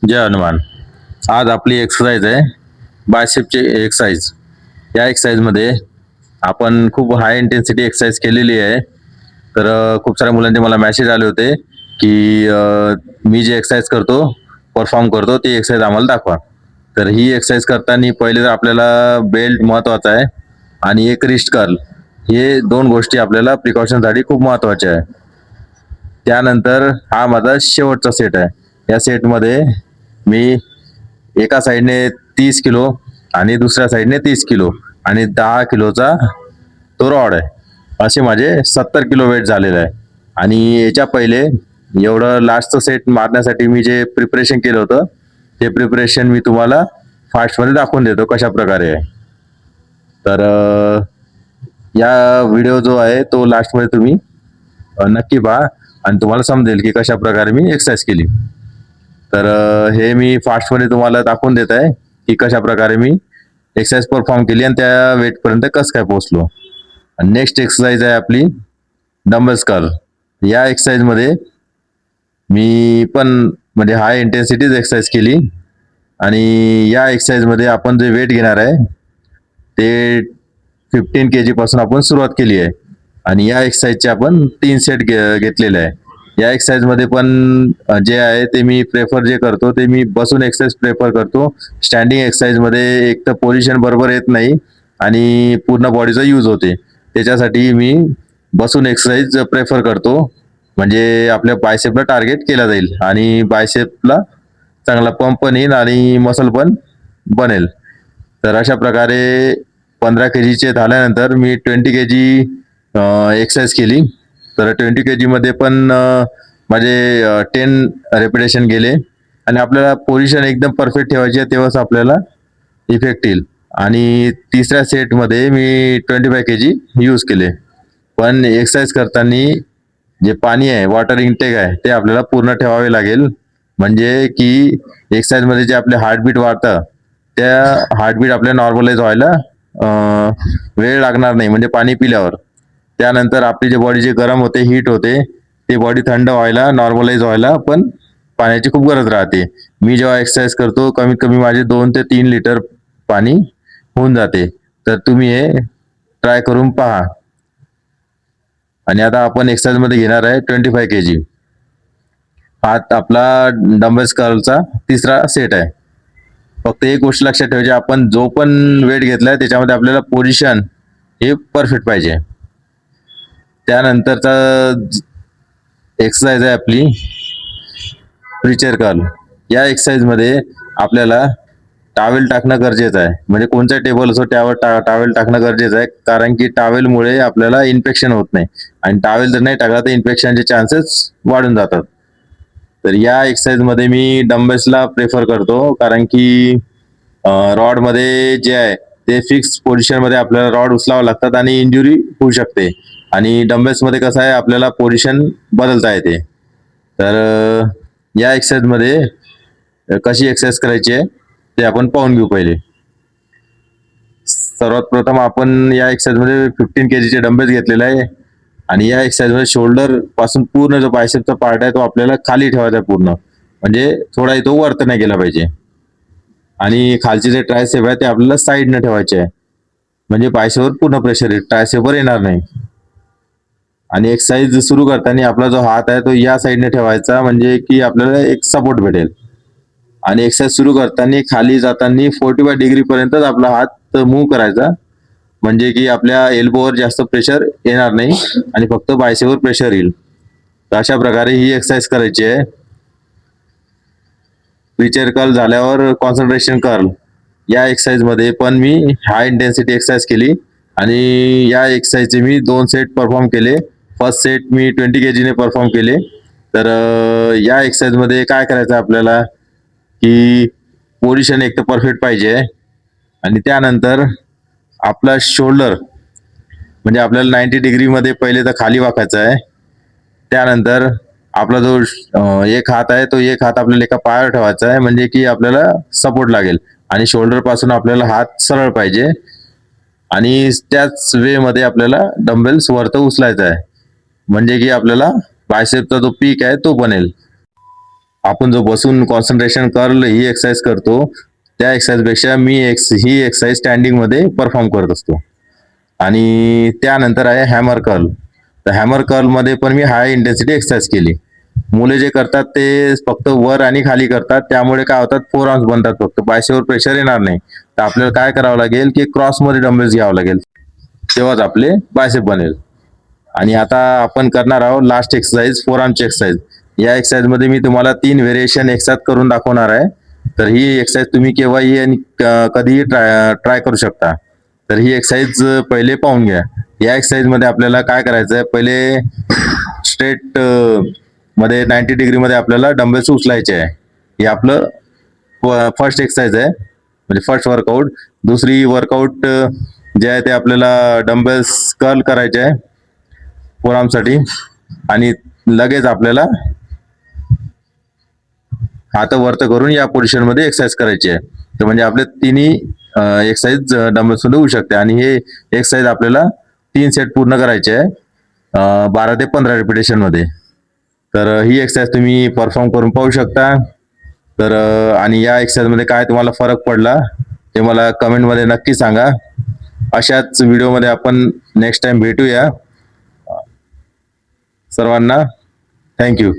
जय हनुमान. आज आपली एक्सरसाइज आहे बायसेपची एक्सरसाइज. या एक्सरसाइजमध्ये आपण खूप हाय इंटेन्सिटी एक्सरसाइज केलेली आहे. तर खूप साऱ्या मुलांचे मला मेसेज आले होते की मी जे एक्सरसाइज करतो, परफॉर्म करतो ती एक्सरसाइज आम्हाला दाखवा. तर ही एक्सरसाइज करताना पहिले तर आपल्याला बेल्ट महत्त्वाचा आहे आणि एक रिस्ट कर्ल, हे 2 गोष्टी आपल्याला प्रिकॉशनसाठी खूप महत्त्वाच्या आहे. त्यानंतर हा माझा शेवटचा सेट आहे. या सेटमध्ये मी एका साईडने 30 किलो आणि दुसऱ्या साईडने 30 किलो आणि 10 किलोचा तो रॉड आहे. असे माझे 70 किलो वेट झालेलं आहे. आणि याच्या पहिले एवढं लास्टचं सेट मारण्यासाठी मी जे प्रिपरेशन केलं होतं, ते प्रिपरेशन मी तुम्हाला फास्टमध्ये दाखवून देतो कशा प्रकारे आहे. तर या व्हिडिओ जो आहे तो लास्टमध्ये तुम्ही नक्की पहा आणि तुम्हाला समजेल की कशा प्रकारे मी एक्सरसाइज केली. तर हे मी फास्टमध्ये तुम्हाला दाखवून देत आहे की कशा प्रकारे मी एक्सरसाइज परफॉर्म केली आणि त्या वेटपर्यंत कसं काय पोहोचलो. नेक्स्ट एक्सरसाइज आहे आपली डंबल्स कर्ल. या एक्सरसाइजमध्ये मी पण म्हणजे हाय इंटेन्सिटीज एक्सरसाइज केली आणि या एक्सरसाइजमध्ये आपण जे वेट घेणार आहे ते 15 kg पासून आपण सुरुवात केली आहे आणि या एक्सरसाइजचे आपण 3 सेट घेतलेले आहे. या एक्सरसाइजमध्ये पण जे आहे ते मी प्रेफर जे करतो ते मी बसून एक्सरसाइज प्रेफर करतो. स्टँडिंग एक्सरसाइजमध्ये एक तर पोझिशन बरोबर येत नाही आणि पूर्ण बॉडीचा यूज होते. त्याच्यासाठी मी बसून एक्सरसाइज प्रेफर करतो, म्हणजे आपल्या बायसेपला टार्गेट केला जाईल आणि बायसेपला चांगला पंप पण येईल आणि मसल पण बनेल. तर अशा प्रकारे 15 kgचे झाल्यानंतर मी 20 kg एक्सरसाइज केली. तर 20 kg मध्ये पण माझे 10 रेपिटेशन गेले आणि आपल्याला पोझिशन एकदम परफेक्ट ठेवायची आहे, तेव्हाच आपल्याला इफेक्ट येईल. आणि तिसऱ्या सेटमध्ये मी 25 kg यूज केले. पण एक्सरसाइज करताना जे पाणी आहे, वॉटर इनटेक आहे, ते आपल्याला पूर्ण ठेवावे लागेल, म्हणजे की एक्सरसाइजमध्ये जे आपले हार्टबीट वाढतं त्या हार्टबीट आपल्या नॉर्मलाइज व्हायला वेळ लागणार नाही, म्हणजे पाणी पिल्यावर. त्यानंतर आपली जे बॉडी जे गरम होते, हीट होते, ते बॉडी थंड व्हायला, नॉर्मलाइज व्हायला पण पाण्याची खूप गरज राहते. मी जेव्हा एक्सरसाइज करतो कमीत कमी माझे 2 ते 3 लिटर पाणी होऊन जाते. तर तुम्ही हे ट्राय करून पहा. आणि आता आपण एक्सरसाइजमध्ये घेणार आहे 25 kg. हा आपला डंबल्स कर्लचा तिसरा सेट आहे. फक्त एक गोष्ट लक्षात ठेवायची, आपण जो पण वेट घेतलाय त्याच्यामध्ये आपल्याला पोझिशन हे परफेक्ट पाहिजे. त्यानंतरचा एक्सरसाइज आहे आपली प्रीचर कर्ल. या एक्सरसाइजमध्ये आपल्याला टावेल टाकणं गरजेचं आहे, म्हणजे कोणता टेबल असो त्यावर टावेल टाकणं गरजेचं आहे, कारण की टावेलमुळे आपल्याला इन्फेक्शन होत नाही आणि टावेल जर नाही टाकला तर इन्फेक्शनचे चान्सेस वाढून जातात. तर या एक्सरसाइजमध्ये मी डंबल्सला प्रेफर करतो, कारण की रॉडमध्ये जे आहे ते फिक्स पोझिशनमध्ये आपल्याला रॉड उचलावं लागतात आणि इंजुरी होऊ शकते. आणि डंबल्समध्ये कसं आहे, आपल्याला पोझिशन बदलता येते. तर या एक्सरसाइजमध्ये कशी एक्सरसाइज करायची आहे ते आपण पाहून घेऊ. पहिले सर्वात प्रथम आपण या एक्सरसाइजमध्ये 15 kgचे डंबेल्स घेतलेले आहे आणि या एक्सरसाइजमध्ये शोल्डर पासून पूर्ण जो बायसेपचा पार्ट आहे तो आपल्याला खाली ठेवायचा आहे पूर्ण, म्हणजे थोडा तो वरती नाही गेला पाहिजे. आणि खालचे जे ट्रायसेप आहे ते आपल्याला साईडने ठेवायचे आहे, म्हणजे बायसेपवर पूर्ण प्रेशर येईल, ट्रायसेपवर येणार नाही. आणि एक्सरसाइज सुरू करताना आपला जो हात आहे तो या साईडने ठेवायचा, म्हणजे की आपल्याला एक सपोर्ट भेटेल. आणि एक्सरसाइज सुरू करताना खाली जाताना 45 डिग्री पर्यंतच आपला हात मूव्ह करायचा, म्हणजे की आपल्या एल्बोवर जास्त प्रेशर येणार नाही आणि फक्त बायसेपवर प्रेशर येईल. तर अशा प्रकारे ही एक्सरसाइज करायची आहे. प्रीचर कर्ल झाल्यावर कॉन्सन्ट्रेशन कर्ल. या एक्सरसाइजमध्ये पण मी हाय इंटेन्सिटी एक्सरसाइज केली आणि या एक्सरसाइजचे मी 2 सेट परफॉर्म केले. फर्स्ट सेट मी 20 kg ने परफॉर्म केले. तर या एक्सरसाइजमध्ये काय करायचं आपल्याला, की पोझिशन एक तर परफेक्ट पाहिजे आणि त्यानंतर आपला शोल्डर म्हणजे आपल्याला 90 डिग्रीमध्ये पहिले तर खाली वाकायचा आहे. त्यानंतर आपला जो एक हात आहे तो एक हात आपल्याला एका पायावर ठेवायचा आहे, म्हणजे की आपल्याला सपोर्ट लागेल आणि शोल्डर पासून आपल्याला हात सरळ पाहिजे आणि त्याच वे मध्ये आपल्याला डंबेल्स वरती उचलायचा आहे, म्हणजे की आपल्याला बायसेपचा जो पीक आहे तो बनेल. आपण जो बसून कॉन्सन्ट्रेशन कर्ल ही एक्सरसाइज करतो त्या एक्सरसाइज पेक्षा ही एक्सरसाइज स्टँडिंग मध्ये परफॉर्म करत असतो. आणि त्यानंतर आहे हॅमर कर्ल. तर हॅमर कर्ल मध्ये पण मी हाय इंटेन्सिटी एक्सरसाइज केली. मुले जे करतात ते फक्त वर आणि खाली करतात, त्यामुळे काय होतात फोर आर्म्स बनतात, फक्त बायसेपवर प्रेशर येणार नाही. तर आपल्याला काय करावं लागेल की क्रॉस मध्ये डंबेल्स घ्यावं लागेल, तेव्हाच आपले बायसेप बनेल. आणि आता आपण करणार आहोत लास्ट एक्सरसाइज, फोर आर्मची एक्सरसाइज. या एक्सरसाइज मध्ये मी तुम्हाला 3 व्हेरिएशन एकसाथ करून दाखवणार आहे. तर ही एक्सरसाइज तुम्ही केव्हाही आणि कधीही ट्राय करू शकता. तर ही एक्सरसाइज पहिले पाहून घ्या. या एक्सरसाइज मध्ये आपल्याला काय करायचं आहे, पहिले स्ट्रेट मध्ये 90 डिग्री मध्ये आपल्याला डंबेल्स उचलायचे आहे. हे आपलं फर्स्ट एक्सरसाइज आहे, म्हणजे फर्स्ट वर्कआउट. दुसरी वर्कआउट जे आहे ते आपल्याला डंबेल्स कर्ल करायचे आहे फोर आर्मसाठी. आणि लगेच आपल्याला हात वरत करून या पोझिशन मध्ये एक्सरसाइज करायची आहे. तर म्हणजे आपले तिन्ही एक्सरसाइज डंबेल्स मध्ये होऊ शकते. आणि हे एक्सरसाइज आपल्याला 3 सेट पूर्ण करायचे आहे 12 ते 15 रिपिटेशन मध्ये. तर ही एक्सरसाइज तुम्ही परफॉर्म करून पाहू शकता. तर आणि या एक्सरसाइज मध्ये काय तुम्हाला फरक पडला ते मला कमेंट मध्ये नक्की सांगा. अशाच व्हिडिओमध्ये आपण नेक्स्ट टाइम भेटूया. सर्वांना थँक्यू.